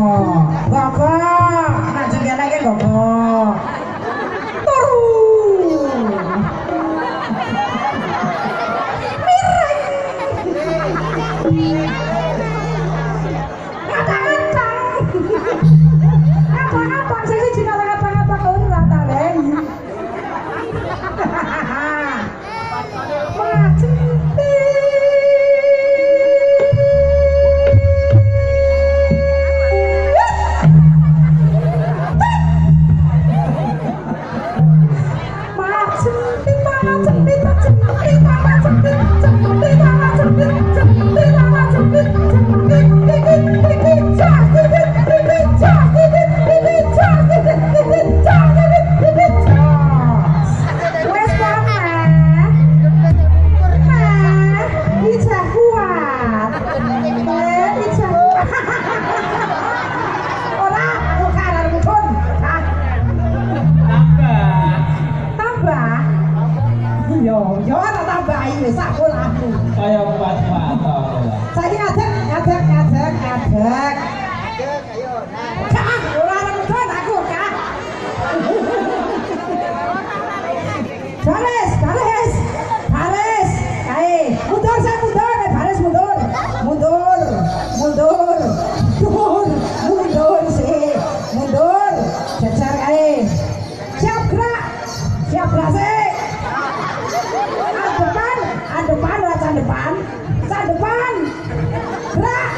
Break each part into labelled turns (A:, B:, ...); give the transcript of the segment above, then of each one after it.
A: Gogo, maju kene iki gogo. Turu. Miring. Kadang-kadang. Apa-apa sing siji nang apa-apa ora ta, Leng. Maju.
B: Kayak kuat-kuat toh.
A: Saiki ngadeg. Ayo. Kak, ora mudun aku, Kak. Baris. Kae, mundur sih. Mundur. Jajar kae. Siap gerak sih. Depan. Gerak.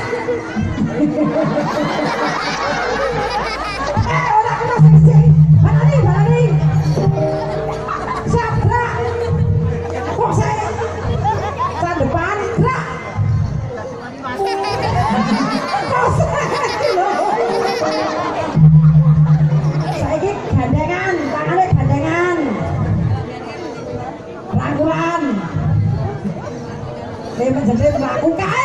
A: Ora kena sing. Balani. Siap gerak. Kok saya. Sa depan, gerak. Saiki gandengan, tangane gandengan. Rangkulan. Dia menjadi melakukan